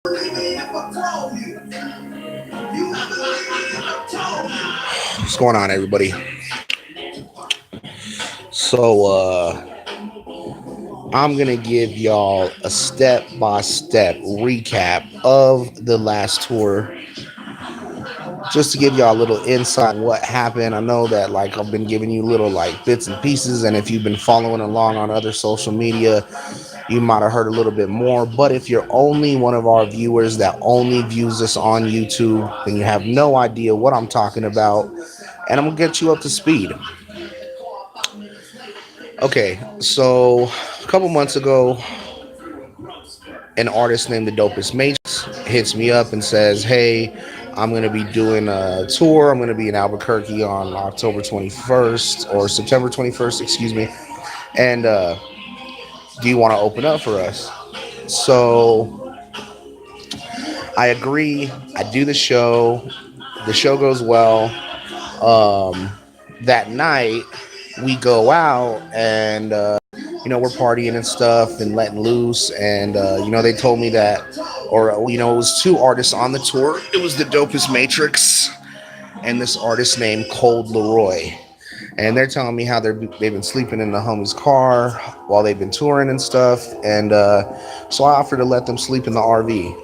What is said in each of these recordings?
What's going on, everybody? So, I'm gonna give y'all a step-by-step recap of the last tour, just to give y'all a little insight on what happened. I know that like I've been giving you little like bits and pieces, and if you've been following along on other social media, you might have heard a little bit more. But if you're only one of our viewers that only views us on YouTube, then you have no idea what I'm talking about, and I'm gonna get you up to speed. Okay, so a couple months ago, an artist named the Dopest Matrix hits me up and says, "Hey, I'm gonna be doing a tour. I'm gonna be in Albuquerque on October 21st or September 21st, excuse me. And do you want to open up for us?" So I agree. I do the show. The show goes well. Um, that night, we go out and we're partying and stuff and letting loose. And they told me that, or it was two artists on the tour. It was the Dopest Matrix and this artist named Cold Leroy. And they're telling me how they've been sleeping in the homie's car while they've been touring and stuff. And so I offered to let them sleep in the RV.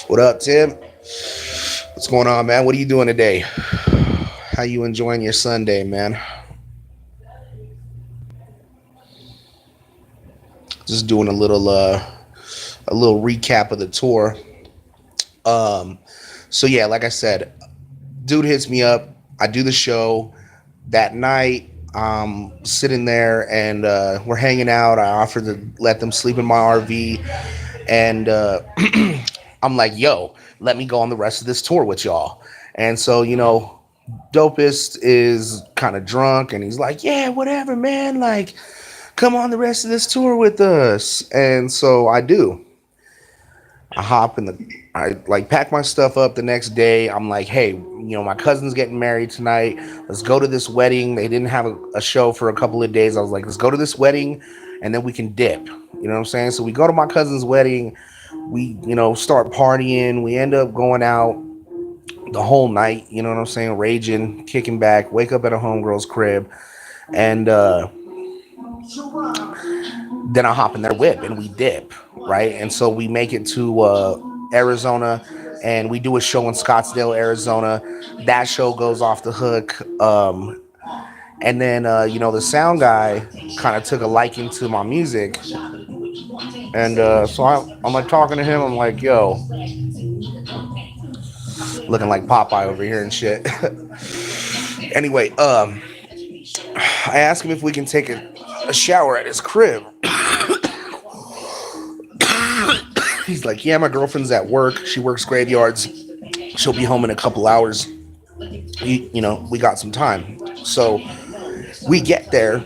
What up, Tim? What's going on, man? What are you doing today? How you enjoying your Sunday, man? Just doing a little recap of the tour. Um, so yeah, like I said, dude hits me up. I do the show that night. Sitting there and we're hanging out. I offered to let them sleep in my RV, and I'm like, "Yo, let me go on the rest of this tour with y'all." And so Dopest is kind of drunk, and he's like, "Yeah, whatever, man. Like, come on the rest of this tour with us." And so I do. I hop in the, I like pack my stuff up the next day. I'm like, "Hey, my cousin's getting married tonight. Let's go to this wedding." They didn't have a show for a couple of days. I was like, "Let's go to this wedding and then we can dip." You know what I'm saying? So we go to my cousin's wedding. We, start partying. We end up going out the whole night. You know what I'm saying? Raging, kicking back, wake up at a homegirl's crib. And then I hop in their whip and we dip, right? And so we make it to Arizona, and we do a show in Scottsdale, Arizona. That show goes off the hook. And then, the sound guy kind of took a liking to my music. And so I'm like talking to him. I'm like, "Yo," looking like Popeye over here and shit. Anyway, I asked him if we can take a shower at his crib. He's like, "Yeah, my girlfriend's at work. She works graveyards. She'll be home in a couple hours. We got some time." So we get there,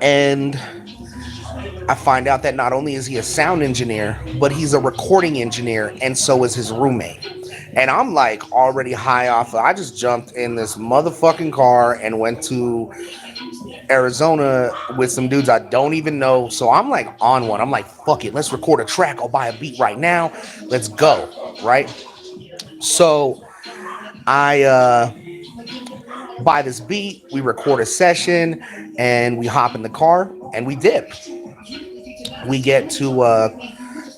and I find out that not only is he a sound engineer, but he's a recording engineer, and so is his roommate. And I'm like already high off. I just jumped in this motherfucking car and went to Arizona with some dudes I don't even know. So I'm like on one. I'm like, "Fuck it, let's record a track. I'll buy a beat right now. Let's go." Right? So I buy this beat, we record a session, and we hop in the car and we dip. We get to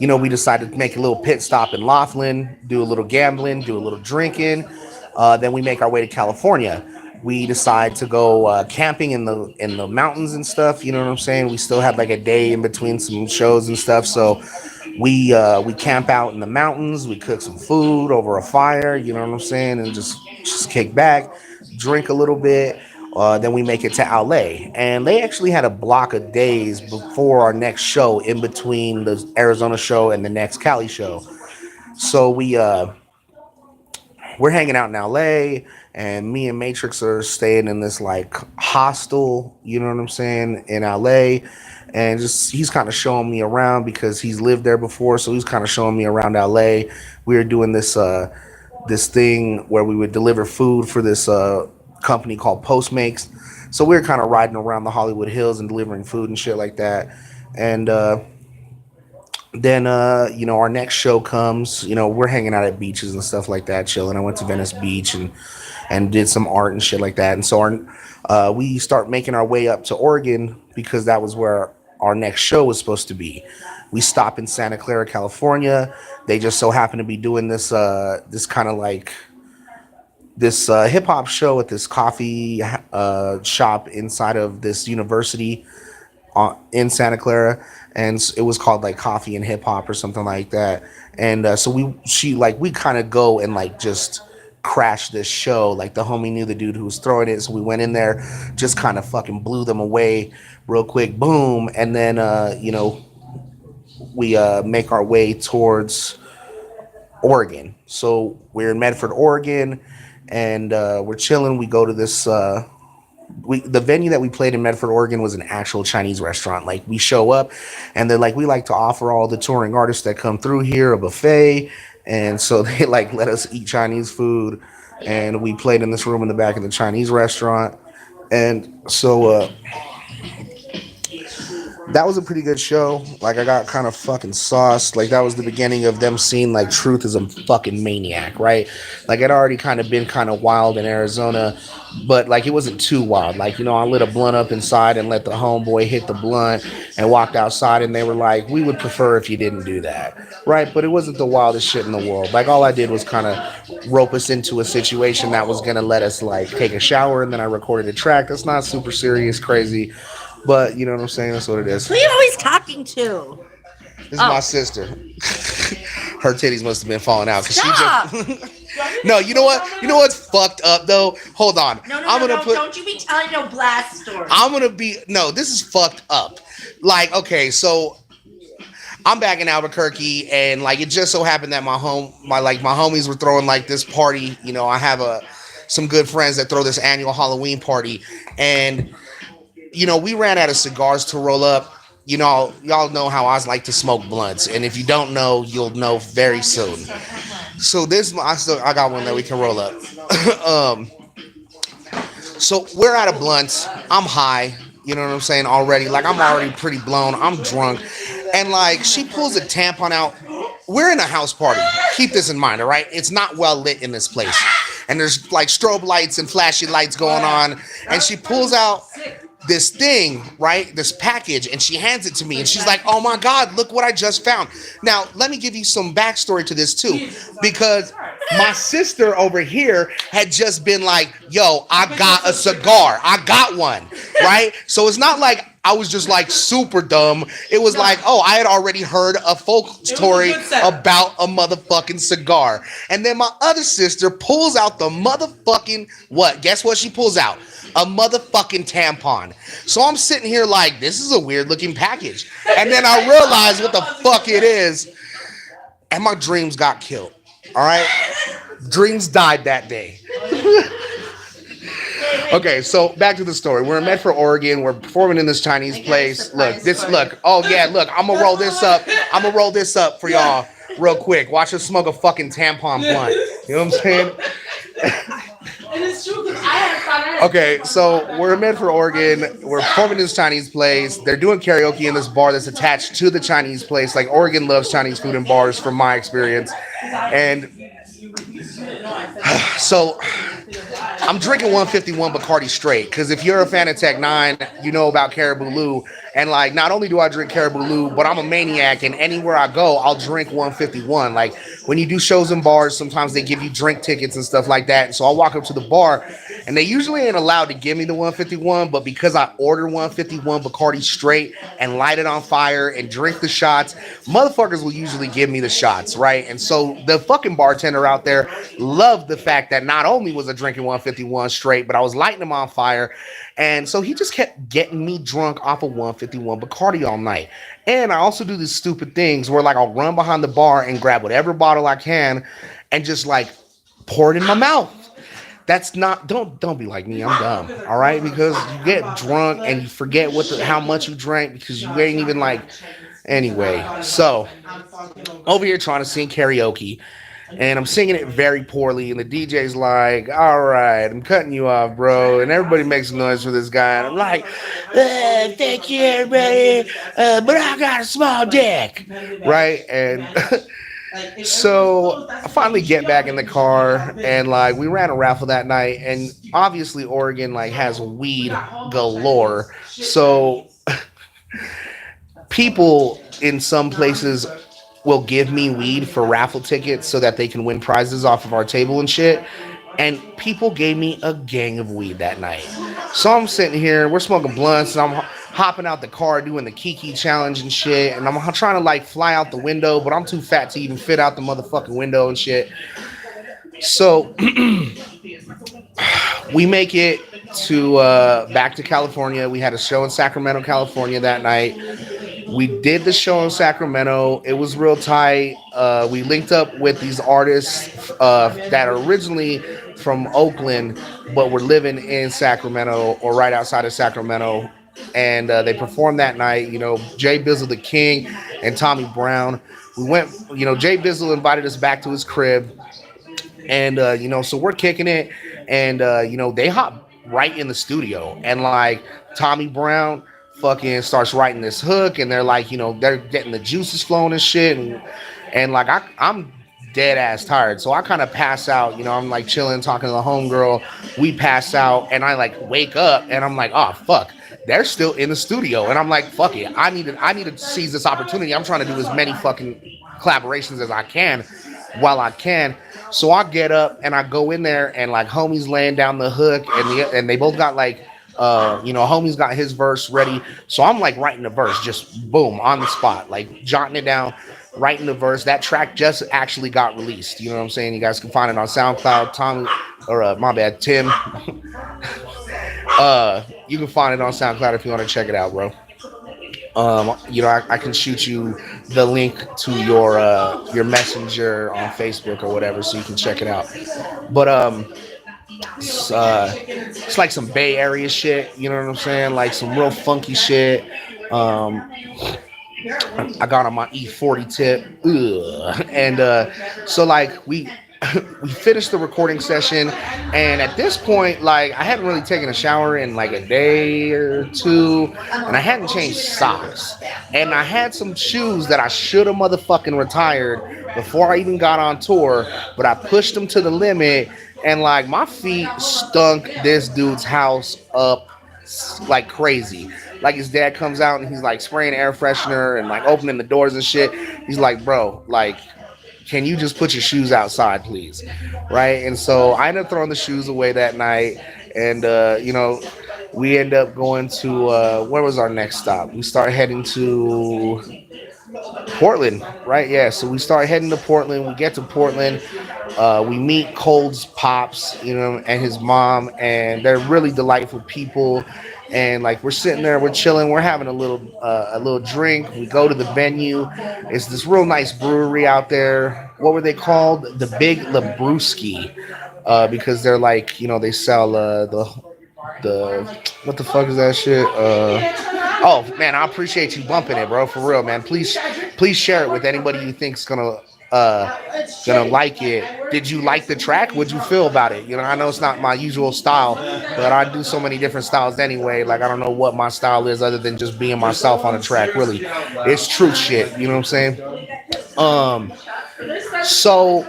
we decided to make a little pit stop in Laughlin, do a little gambling, do a little drinking. Then we make our way to California. We decide to go camping in the mountains and stuff. You know what I'm saying? We still had like a day in between some shows and stuff, so we camp out in the mountains. We cook some food over a fire. You know what I'm saying? And just kick back, drink a little bit. Then we make it to LA, and they actually had a block of days before our next show, in between the Arizona show and the next Cali show. So we're hanging out in LA, and me and Matrix are staying in this like hostel, you know what I'm saying, in LA. And just he's kind of showing me around because he's lived there before, so he's kind of showing me around LA. We were doing this thing where we would deliver food for this company called Postmates. So we were kind of riding around the Hollywood Hills and delivering food and shit like that. And Then our next show comes. We're hanging out at beaches and stuff like that, chilling. I went to Venice Beach and did some art and shit like that. And so we start making our way up to Oregon because that was where our next show was supposed to be. We stop in Santa Clara, California. They just so happen to be doing this kind of like this hip hop show at this coffee shop inside of this university in Santa Clara, and it was called like Coffee and Hip Hop or something like that. And so we kind of go and like just crash this show. Like the homie knew the dude who was throwing it, so we went in there, just kind of fucking blew them away real quick, boom, and then we make our way towards Oregon. So we're in Medford, Oregon, and we're chilling. We go to this the venue that we played in Medford, Oregon was an actual Chinese restaurant. Like we show up and they're like, we like to offer all the touring artists that come through here a buffet. And so they like let us eat Chinese food. And we played in this room in the back of the Chinese restaurant. And so that was a pretty good show. Like I got kind of fucking sauced. Like that was the beginning of them seeing like Truth is a fucking maniac, right? Like it already kind of been kind of wild in Arizona, but like it wasn't too wild. Like I lit a blunt up inside and let the homeboy hit the blunt and walked outside, and they were like, "We would prefer if you didn't do that." Right? But it wasn't the wildest shit in the world. Like all I did was kind of rope us into a situation that was gonna let us like take a shower, and then I recorded a track. That's not super serious, crazy. But you know what I'm saying? That's what it is. Who are you always talking to? This is my Oh, sister. Her titties must have been falling out because she stop! just. No, you know what? You know what's fucked up though? Hold on. No, no, I'm no, gonna no! put. Don't you be telling no blast stories. I'm gonna be. No, this is fucked up. Like, okay, so I'm back in Albuquerque, and like it just so happened that my homies were throwing like this party. I have some good friends that throw this annual Halloween party, and we ran out of cigars to roll up. Y'all know how I like to smoke blunts, and if you don't know, you'll know very soon. So I got one that we can roll up. um, so we're out of blunts. I'm high. You know what I'm saying already. Like I'm already pretty blown. I'm drunk, and like she pulls a tampon out. We're in a house party. Keep this in mind, all right? It's not well lit in this place, and there's like strobe lights and flashy lights going on, and she pulls out this thing, right? This package, and she hands it to me, and she's like, "Oh my God, look what I just found." Now, let me give you some backstory to this too, because my sister over here had just been like, "Yo, I got a cigar. I got one," right? So it's not like I was just like super dumb. It was like, oh, I had already heard a folk story about a motherfucking cigar. And then my other sister pulls out the motherfucking what? Guess what she pulls out? A motherfucking tampon. So I'm sitting here like, this is a weird looking package. And then I realized what the fuck it is. And my dreams got killed. All right? Dreams died that day. Okay, so back to the story. We're in Medford, Oregon. We're performing in this Chinese place. Look. Oh yeah, look. I'm gonna roll this up. I'm gonna roll this up for y'all real quick. Watch us smoke a fucking tampon blunt. You know what I'm saying? And it's true because I had fun. Okay, so we're in Medford, Oregon. We're performing in this Chinese place. They're doing karaoke in this bar that's attached to the Chinese place. Like Oregon loves Chinese food and bars, from my experience. And so I'm drinking 151 Bacardi straight because if you're a fan of Tech Nine, you know about Caribou Lou. And like, not only do I drink Caribou Lou, but I'm a maniac, and anywhere I go, I'll drink 151. Like when you do shows in bars, sometimes they give you drink tickets and stuff like that. And so I'll walk up to the bar, and they usually ain't allowed to give me the 151, but because I order 151 Bacardi straight and light it on fire and drink the shots, motherfuckers will usually give me the shots, right? And so the fucking bartender out there loved the fact that not only was I drinking 151 straight, but I was lighting them on fire. And so he just kept getting me drunk off of 151 Bacardi all night. And I also do these stupid things where like I'll run behind the bar and grab whatever bottle I can and just like pour it in my mouth. That's not don't be like me. I'm dumb. All right, because you get drunk and you forget how much you drank because you ain't even like anyway. So over here trying to sing karaoke. and I'm singing it very poorly, and the DJ's like, "All right, I'm cutting you off, bro," and everybody makes noise for this guy, and I'm like, "Thank you, everybody, but I got a small dick," right? And so I finally get back in the car, and like we ran a raffle that night, and obviously Oregon like has weed galore, so people in some places will give me weed for raffle tickets so that they can win prizes off of our table and shit. And people gave me a gang of weed that night. So I'm sitting here, we're smoking blunts, and I'm hopping out the car doing the Kiki challenge and shit. And I'm trying to like fly out the window, but I'm too fat to even fit out the motherfucking window and shit. So we make it to back to California. We had a show in Sacramento, California that night. We did the show in Sacramento. It was real tight. We linked up with these artists that are originally from Oakland, but were living in Sacramento or right outside of Sacramento. And they performed that night. You know, Jay Bizzle the King and Tommy Brown. We went, you know, Jay Bizzle invited us back to his crib, and you know, so we're kicking it, and you know, they hop right in the studio, and like Tommy Brown fucking starts writing this hook, and they're like, you know, they're getting the juices flowing and shit, and like I'm dead ass tired, so I kind of pass out. You know, I'm like chilling, talking to the homegirl. We pass out, and I like wake up, and I'm like, oh fuck, they're still in the studio, and I'm like, fuck it, I need to seize this opportunity. I'm trying to do as many fucking collaborations as I can while I can. So I get up and I go in there, and like homie's laying down the hook, and they both got like you know, homie's got his verse ready. So I'm like writing the verse, just boom on the spot, like jotting it down, writing the verse. That track just actually got released. You know what I'm saying? You guys can find it on SoundCloud. Tommy, or my bad, Tim. You can find it on SoundCloud if you want to check it out, bro. You know, I can shoot you the link to your messenger on Facebook or whatever, so you can check it out. But it's like some Bay Area shit. You know what I'm saying? Like some real funky shit. Um, I got on my E40 tip, ugh. And so like we finished the recording session, and at this point, like I hadn't really taken a shower in like a day or two, and I hadn't changed socks, and I had some shoes that I should have motherfucking retired before I even got on tour, but I pushed them to the limit, and like my feet stunk this dude's house up like crazy. Like his dad comes out and he's like spraying air freshener and like opening the doors and shit. He's like, bro, like, can you just put your shoes outside, please? Right? And so I ended up throwing the shoes away that night. And, you know, we end up going to, where was our next stop? We start heading to Portland, right? Yeah. So we start heading to Portland. We get to Portland. We meet Cole's pops, you know, and his mom, and they're really delightful people. And like we're sitting there, we're chilling, we're having a little drink. We go to the venue. It's this real nice brewery out there. What were they called? The Big Labruski, because they're like, you know, they sell the what the fuck is that shit? Oh man, I appreciate you bumping it, bro. For real, man. Please share it with anybody you think's gonna like it. Did you like the track? What'd you feel about it? You know, I know it's not my usual style, but I do so many different styles anyway. Like I don't know what my style is other than just being myself on a track. Really, it's truth shit. You know what I'm saying? Um, so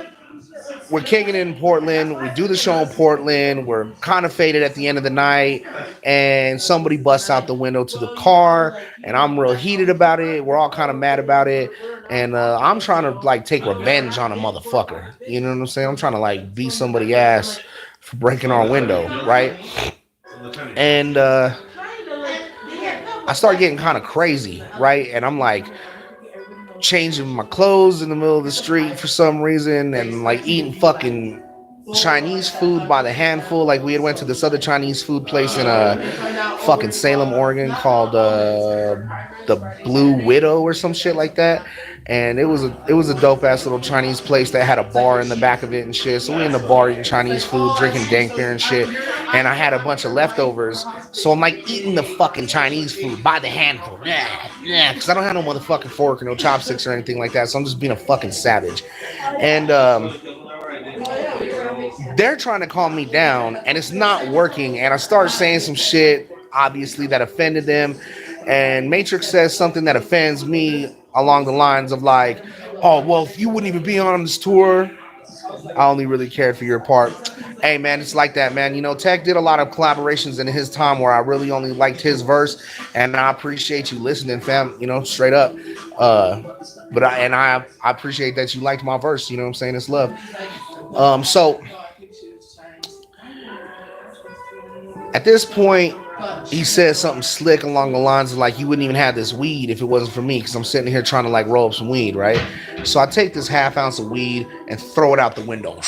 we're kicking it in Portland. We do the show in Portland. We're kind of faded at the end of the night, and somebody busts out the window to the car, and I'm real heated about it. We're all kind of mad about it, and I'm trying to like take revenge on a motherfucker. You know what I'm saying? I'm trying to like beat somebody ass for breaking our window, right? And I start getting kind of crazy, right? And I'm like changing my clothes in the middle of the street for some reason, and like eating fucking Chinese food by the handful. Like we had went to this other Chinese food place in fucking Salem, Oregon called the Blue Widow or some shit like that. And it was a dope ass little Chinese place that had a bar in the back of it and shit. So we in the bar eating Chinese food, drinking dank beer and shit. And I had a bunch of leftovers, so I'm like eating the fucking Chinese food by the handful. Yeah, yeah, because I don't have no motherfucking fork or no chopsticks or anything like that. So I'm just being a fucking savage. And they're trying to calm me down and it's not working. And I start saying some shit, obviously, that offended them. And Matrix says something that offends me along the lines of like, oh, well, if you wouldn't even be on this tour, I only really cared for your part. Hey man, it's like that, man. You know, Tech did a lot of collaborations in his time where I really only liked his verse, and I appreciate you listening, fam. You know, straight up. Uh, but I appreciate that you liked my verse. You know what I'm saying? It's love. So at this point, he says something slick along the lines of like, you wouldn't even have this weed if it wasn't for me, because I'm sitting here trying to like roll up some weed, right? So I take this half ounce of weed and throw it out the window.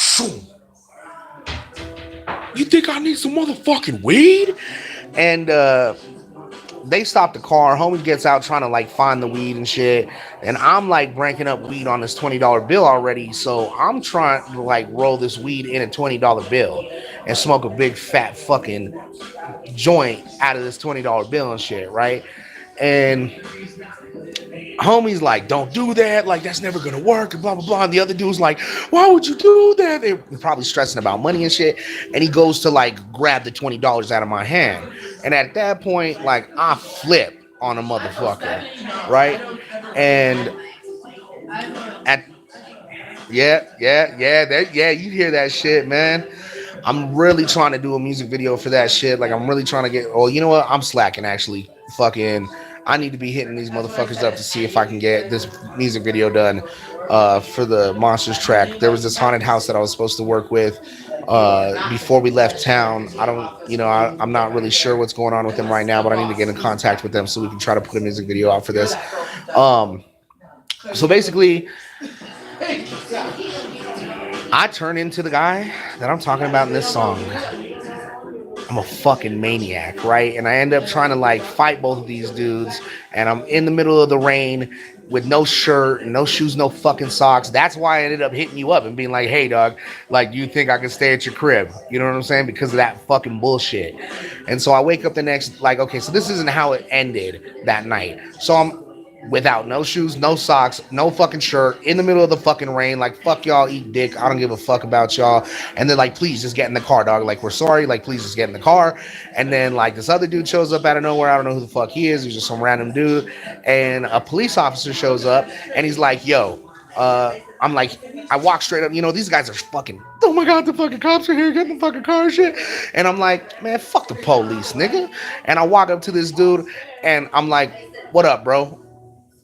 You think I need some motherfucking weed? And they stop the car. Homie gets out trying to like find the weed and shit. And I'm like ranking up weed on this $20 bill already. So I'm trying to like roll this weed in a $20 bill and smoke a big fat fucking joint out of this $20 bill and shit, right? And homie's like, don't do that. Like, that's never gonna work. And blah blah blah. And the other dude's like, why would you do that? They're probably stressing about money and shit. And he goes to like grab the $20 out of my hand. And at that point, like, I flip on a motherfucker, right? And at yeah, you hear that shit, man. I'm really trying to do a music video for that shit. Like, I'm really trying to get. Oh, you know what? I'm slacking actually. Fucking, I need to be hitting these motherfuckers up to see if I can get this music video done for the Monsters track. There was this haunted house that I was supposed to work with before we left town. I don't, you know, I'm not really sure what's going on with them right now, but I need to get in contact with them so we can try to put a music video out for this. Um, so basically, I turn into the guy that I'm talking about in this song. I'm a fucking maniac, right? And I end up trying to like fight both of these dudes, and I'm in the middle of the rain with no shirt, no shoes, no fucking socks. That's why I ended up hitting you up and being like, "Hey, dog, like, do you think I can stay at your crib?" You know what I'm saying? Because of that fucking bullshit. And so I wake up the next, like, okay, so this isn't how it ended that night. So I'm without no shoes, no socks, no fucking shirt, in the middle of the fucking rain, like, fuck y'all, eat dick, I don't give a fuck about y'all. And they're like, please just get in the car, dog, like, we're sorry, like, please just get in the car. And then like this other dude shows up out of nowhere. I don't know who the fuck he is. He's just some random dude. And a police officer shows up and he's like, yo, I'm like, I walk straight up. You know, these guys are fucking, oh my God, the fucking cops are here, get in the fucking car and shit. And I'm like, man, fuck the police, nigga. And I walk up to this dude and I'm like, what up, bro?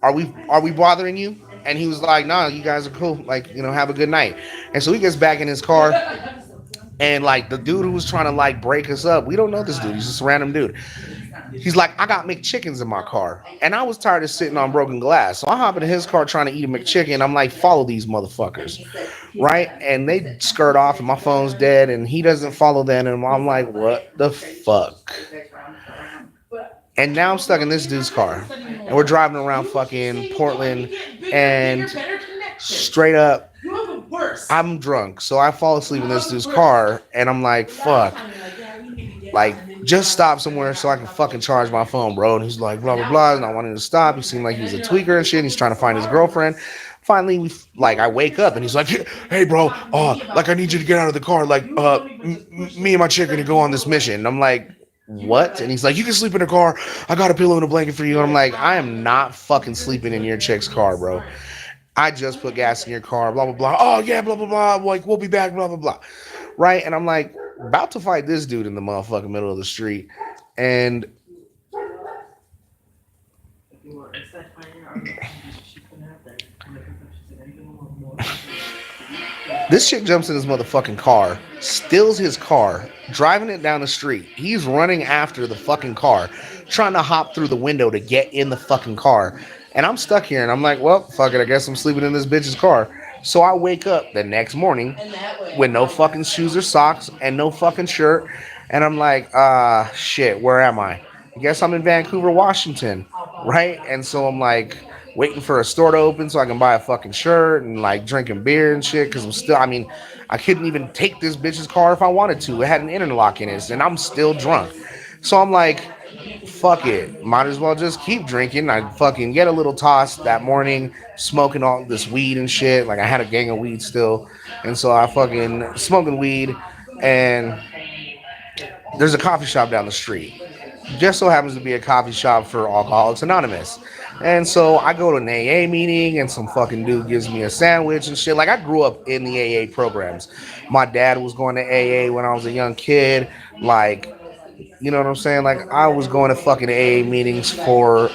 Are we bothering you? And he was like, no, you guys are cool. Like, you know, have a good night. And so he gets back in his car. And like the dude who was trying to like break us up, we don't know this dude. He's just a random dude. He's like, I got McChickens in my car. And I was tired of sitting on broken glass. So I hop into his car trying to eat a McChicken. I'm like, follow these motherfuckers. Right? And they skirt off and my phone's dead and he doesn't follow them. And I'm like, what the fuck? And now I'm stuck in this dude's car. And we're driving around fucking Portland. And straight up, I'm drunk. So I fall asleep in this dude's car. And I'm like, fuck. Like, just stop somewhere so I can fucking charge my phone, bro. And he's like, blah, blah, blah. And I wanted to stop. He seemed like he was a tweaker and shit. And he's trying to find his girlfriend. Finally, I wake up and he's like, hey, bro, like, I need you to get out of the car. Like, me and my chick are going to go on this mission. And I'm like, what? And he's like, you can sleep in the car. I got a pillow and a blanket for you. And I'm like, I am not fucking sleeping in your chick's car, bro. I just put gas in your car, blah, blah, blah. Oh, yeah, blah, blah, blah. Like, we'll be back, blah, blah, blah. Right? And I'm like, about to fight this dude in the motherfucking middle of the street. And this chick jumps in his motherfucking car, steals his car, driving it down the street. He's running after the fucking car, trying to hop through the window to get in the fucking car. And I'm stuck here, and I'm like, well, fuck it, I guess I'm sleeping in this bitch's car. So I wake up the next morning with no fucking shoes or socks and no fucking shirt. And I'm like, shit, where am I guess I'm in Vancouver, Washington, right? And so I'm like waiting for a store to open so I can buy a fucking shirt and like drinking beer and shit because I'm still, I mean, I couldn't even take this bitch's car if I wanted to. It had an interlock in it, and I'm still drunk. So I'm like, fuck it. Might as well just keep drinking. I fucking get a little tossed that morning, smoking all this weed and shit. Like, I had a gang of weed still. And so I fucking smoking weed. and there's a coffee shop down the street. Just so happens to be a coffee shop for Alcoholics Anonymous. And so I go to an AA meeting and some fucking dude gives me a sandwich and shit. Like I grew up in the AA programs. My dad was going to AA when I was a young kid. Like, you know what I'm saying? Like I was going to fucking AA meetings for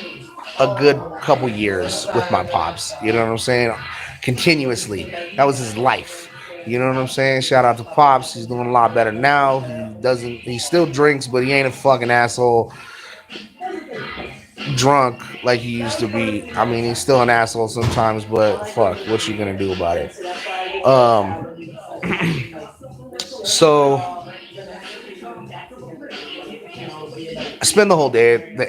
a good couple years with my pops. You know what I'm saying? Continuously. That was his life. You know what I'm saying? Shout out to Pops. He's doing a lot better now. He still drinks, but he ain't a fucking asshole drunk like he used to be. I mean, he's still an asshole sometimes, but fuck, what you gonna do about it? Um, so I spend the whole day at the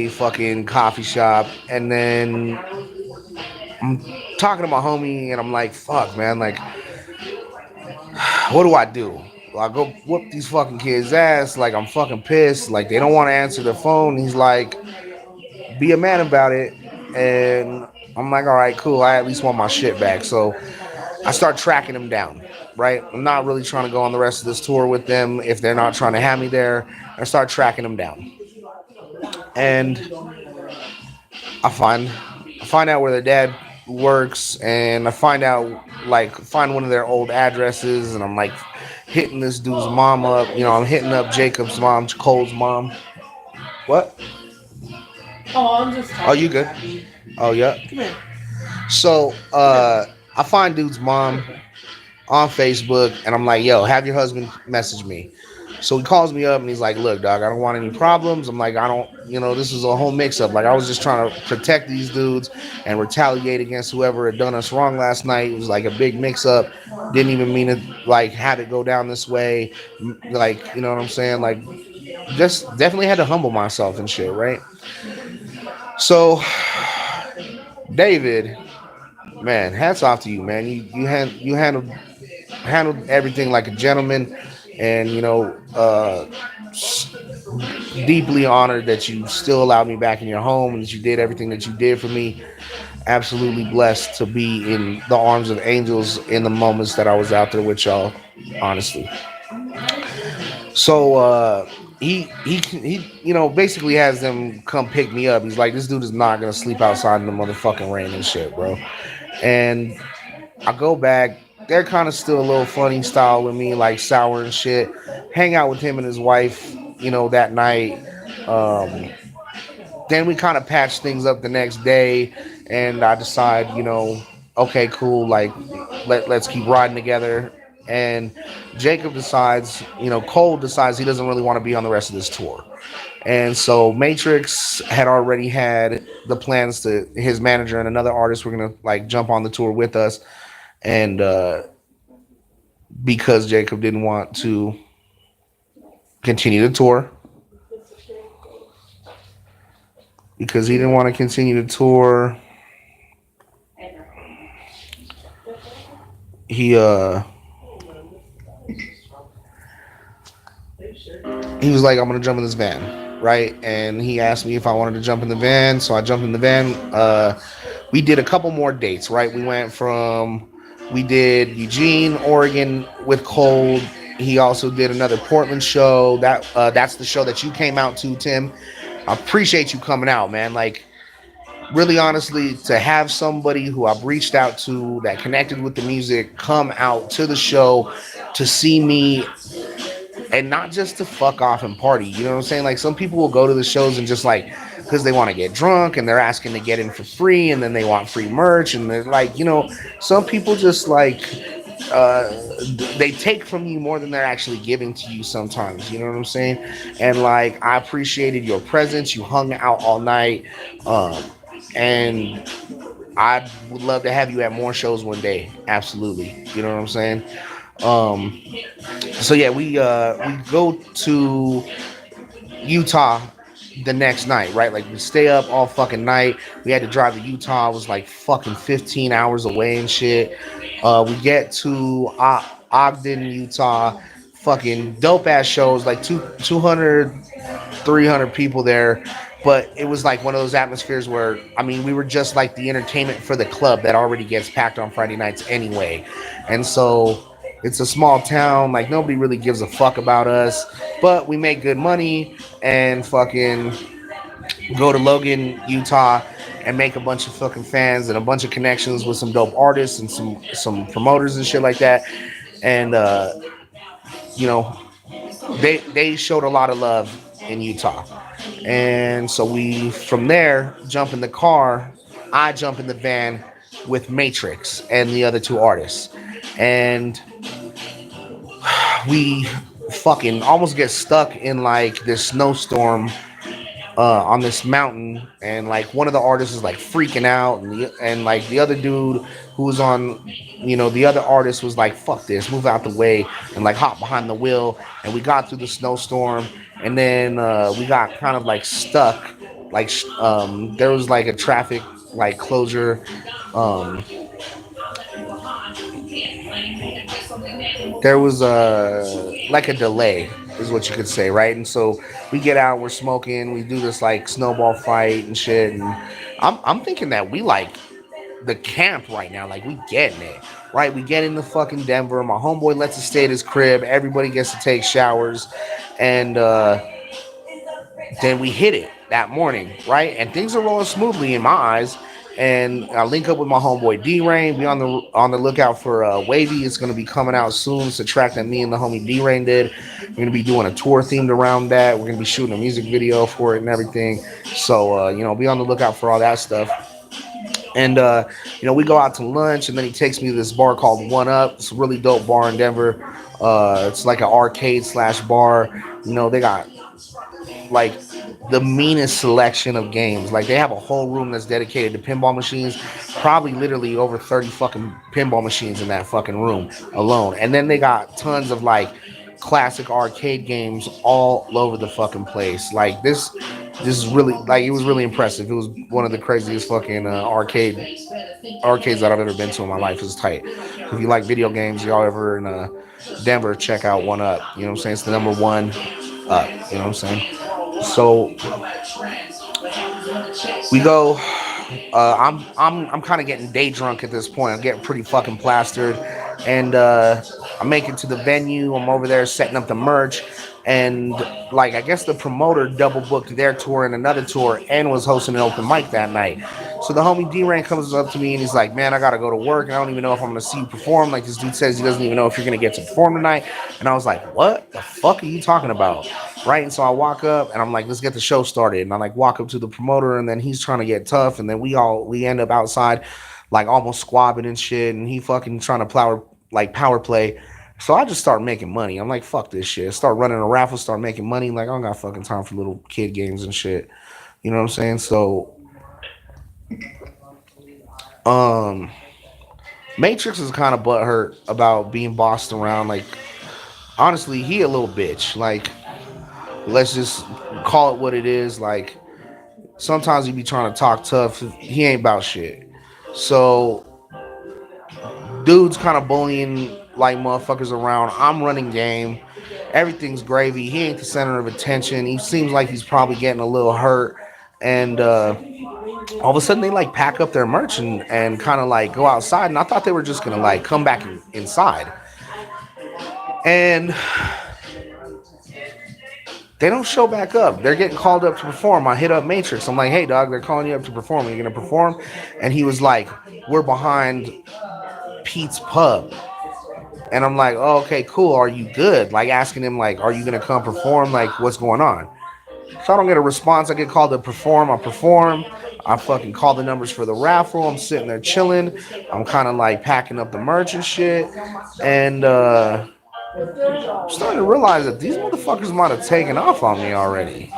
AA fucking coffee shop, and then I'm talking to my homie, and I'm like, fuck, man, like, what do I do? I go whoop these fucking kids' ass. Like I'm fucking pissed. Like they don't want to answer the phone. He's like, be a man about it. And I'm like, all right, cool. I at least want my shit back. So I start tracking them down. Right. I'm not really trying to go on the rest of this tour with them if they're not trying to have me there. I start tracking them down, and I find I find out where their dad works, and I find out like find one of their old addresses, and I'm like hitting this dude's mom up. You know, I'm hitting up Jacob's mom, Cole's mom. What? Oh, I'm just Oh, talking you to good? Pappy. Oh, yeah. Come here. So, Come here. I find dude's mom on Facebook, and I'm like, "Yo, have your husband message me." So he calls me up and he's like, "Look, dog, I don't want any problems." I'm like, "I don't, this is a whole mix-up. Like, I was just trying to protect these dudes and retaliate against whoever had done us wrong last night. It was like a big mix-up. Didn't even mean to like have it go down this way. Like, you know what I'm saying? Like, just definitely had to humble myself and shit, right?" So, David, man, hats off to you, man. You handled everything like a gentleman, and deeply honored that you still allowed me back in your home and that you did everything that you did for me. Absolutely blessed to be in the arms of angels in the moments that I was out there with y'all. Honestly, so he basically has them come pick me up. He's like, this dude is not gonna sleep outside in the motherfucking rain and shit, bro. And I go back. They're kind of still a little funny style with me, like sour and shit. Hang out with him and his wife, that night. Um, then we kind of patch things up the next day, and I decide, okay, cool, like let's keep riding together. And Jacob decides, Cole decides he doesn't really want to be on the rest of this tour. And so Matrix had already had the plans to his manager and another artist were gonna like jump on the tour with us, and because Jacob didn't want to continue the tour, because he didn't want to continue the tour, he he was like, I'm gonna jump in this van, right? And he asked me if I wanted to jump in the van, so I jumped in the van. We did a couple more dates, right? We did Eugene, Oregon with Cold. He also did another Portland show. That's the show that you came out to, Tim. I appreciate you coming out, man. Like, really honestly, to have somebody who I've reached out to that connected with the music come out to the show to see me, and not just to fuck off and party. You know what I'm saying? Like some people will go to the shows and just like because they want to get drunk and they're asking to get in for free, and then they want free merch, and they're like, some people just like uh they take from you more than they're actually giving to you sometimes. You know what I'm saying? And like I appreciated your presence. You hung out all night, um and I would love to have you at more shows one day. Absolutely. You know what I'm saying? um so yeah, we go to Utah the next night, right? Like we stay up all fucking night. We had to drive to Utah. It was like fucking 15 hours away and shit. We get to Ogden, Utah. Fucking dope ass shows, like 200, 300 people there. But it was like one of those atmospheres where, I mean, we were just like the entertainment for the club that already gets packed on Friday nights anyway. And so It's a small town. Like nobody really gives a fuck about us, but we make good money and fucking go to Logan, Utah, and make a bunch of fucking fans and a bunch of connections with some dope artists and some promoters and shit like that. And you know, they showed a lot of love in Utah. And so we from there jump in the car. I jump in the van with Matrix and the other two artists, and we fucking almost get stuck in like this snowstorm on this mountain, and like one of the artists is like freaking out, and like the other dude who was on, the other artist was like, "Fuck this, move out the way," and like hop behind the wheel, and we got through the snowstorm, and then we got kind of like stuck, like there was like a traffic like closure. Um, there was like a delay is what you could say, right? And so we get out, we're smoking, we do this like snowball fight and shit, and I'm thinking that we like the camp right now, like we getting it, right? We get into fucking Denver. My homeboy lets us stay at his crib. Everybody gets to take showers, and then we hit it that morning, right? And things are rolling smoothly in my eyes. And I link up with my homeboy D Rain. Be on the lookout for Wavy. It's gonna be coming out soon. It's a track that me and the homie D Rain did. We're gonna be doing a tour themed around that. We're gonna be shooting a music video for it and everything. So be on the lookout for all that stuff. And we go out to lunch, and then he takes me to this bar called One Up. It's a really dope bar in Denver. It's like an arcade slash bar. They got like the meanest selection of games. Like they have a whole room that's dedicated to pinball machines. Probably literally over 30 fucking pinball machines in that fucking room alone. And then they got tons of like classic arcade games all over the fucking place. Like this is really like it was really impressive. It was one of the craziest fucking arcades that I've ever been to in my life. It's tight. If you like video games, y'all ever in Denver, check out One Up. You know what I'm saying? It's the number one up. You know what I'm saying? So we go. I'm kind of getting day drunk at this point. I'm getting pretty fucking plastered, and I make it to the venue. I'm over there setting up the merch, and like I guess the promoter double booked their tour and another tour, and was hosting an open mic that night. So the homie D Rain comes up to me and he's like, "Man, I gotta go to work, and I don't even know if I'm gonna see you perform." Like this dude says he doesn't even know if you're gonna get to perform tonight. And I was like, "What the fuck are you talking about?" Right? And so I walk up and I'm like, "Let's get the show started." And I like walk up to the promoter, and then he's trying to get tough, and then we end up outside, like almost squabbing and shit, and he fucking trying to power play. So I just start making money. I'm like, fuck this shit. Start running a raffle, start making money. Like I don't got fucking time for little kid games and shit. You know what I'm saying? So um Matrix is kind of butthurt about being bossed around. Like honestly, he a little bitch. Like let's just call it what it is. Like sometimes he be trying to talk tough. He ain't about shit. So dude's kind of bullying like motherfuckers around. I'm running game. Everything's gravy. He ain't the center of attention. He seems like he's probably getting a little hurt. And all of a sudden they like pack up their merch and kind of like go outside. And I thought they were just gonna like come back inside. And they don't show back up. They're getting called up to perform. I hit up Matrix. I'm like, "Hey dog, they're calling you up to perform. Are you gonna perform?" And he was like, "We're behind Pete's Pub." And I'm like, "Oh, okay, cool. Are you good?" Like asking him, like, "Are you gonna come perform? Like, what's going on?" So I don't get a response. I get called to perform. I perform. I fucking call the numbers for the raffle. I'm sitting there chilling. I'm kind of like packing up the merch and shit. And I'm starting to realize that these motherfuckers might have taken off on me already.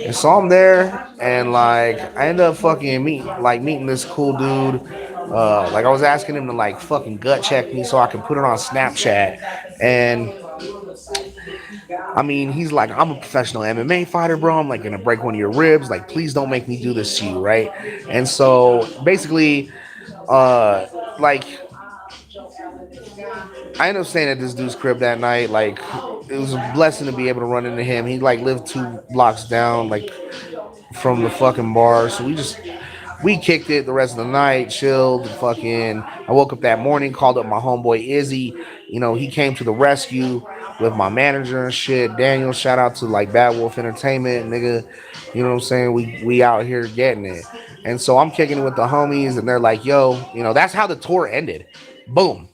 And so I'm there, and like I end up fucking meeting this cool dude. Like I was asking him to like fucking gut check me so I can put it on Snapchat, and I mean he's like, "I'm a professional MMA fighter, bro. I'm like gonna break one of your ribs. Like please don't make me do this to you, right?" And so basically, uh, like I ended up staying at this dude's crib that night. Like it was a blessing to be able to run into him. He like lived 2 blocks down, like from the fucking bar. So we just We kicked it the rest of the night, chilled, fucking. I woke up that morning, called up my homeboy Izzy. You know, he came to the rescue with my manager and shit. Daniel, shout out to like Bad Wolf Entertainment, nigga. You know what I'm saying? We out here getting it. And so I'm kicking it with the homies, and they're like, yo, you know, that's how the tour ended. Boom.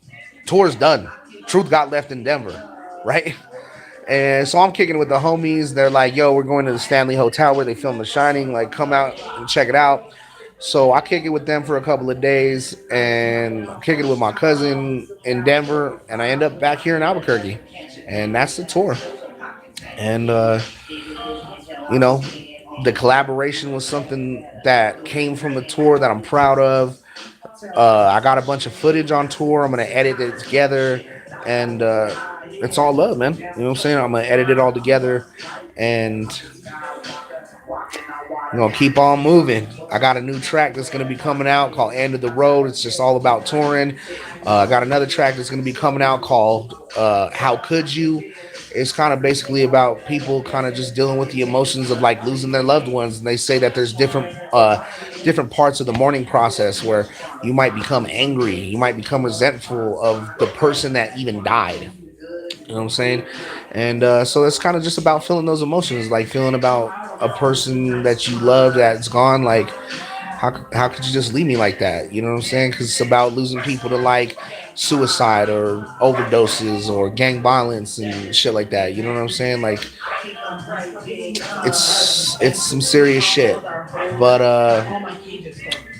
Tour's done. Truth got left in Denver, right? And so I'm kicking it with the homies. They're like, yo, we're going to the Stanley Hotel where they filmed The Shining. Like, come out and check it out. So I kick it with them for a couple of days and kick it with my cousin in Denver. And I end up back here in Albuquerque. And that's the tour. And, you know, the collaboration was something that came from the tour that I'm proud of. I got a bunch of footage on tour. I'm gonna edit it together, and it's all love, man. You know what I'm saying? I'm gonna edit it all together, and keep on moving. I got a new track that's gonna be coming out called "End of the Road." It's just all about touring. I got another track that's gonna be coming out called "How Could You." It's kind of basically about people kind of just dealing with the emotions of like losing their loved ones, and they say that there's different parts of the mourning process where you might become angry, you might become resentful of the person that even died. You know what I'm saying? And so it's kind of just about feeling those emotions, like feeling about a person that you love that's gone. Like, how could you just leave me like that? You know what I'm saying? Because it's about losing people to like suicide or overdoses or gang violence and shit like that. You know what I'm saying? Like, it's some serious shit. But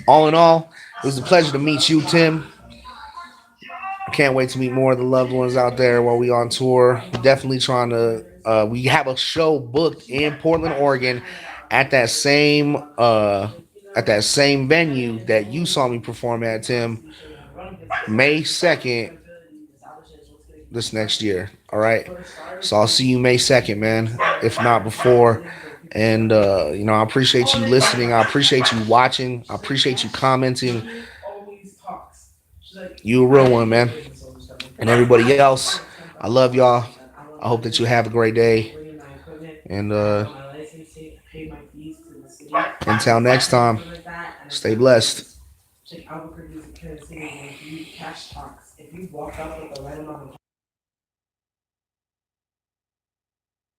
all in all, it was a pleasure to meet you, Tim. I can't wait to meet more of the loved ones out there while we on tour. We're definitely trying to. We have a show booked in Portland, Oregon, at that same venue that you saw me perform at, Tim. May 2nd this next year. All right. So I'll see you May 2nd, man. If not before. And I appreciate you listening. I appreciate you watching. I appreciate you commenting. You a real one, man. And everybody else, I love y'all. I hope that you have a great day. And until next time, stay blessed.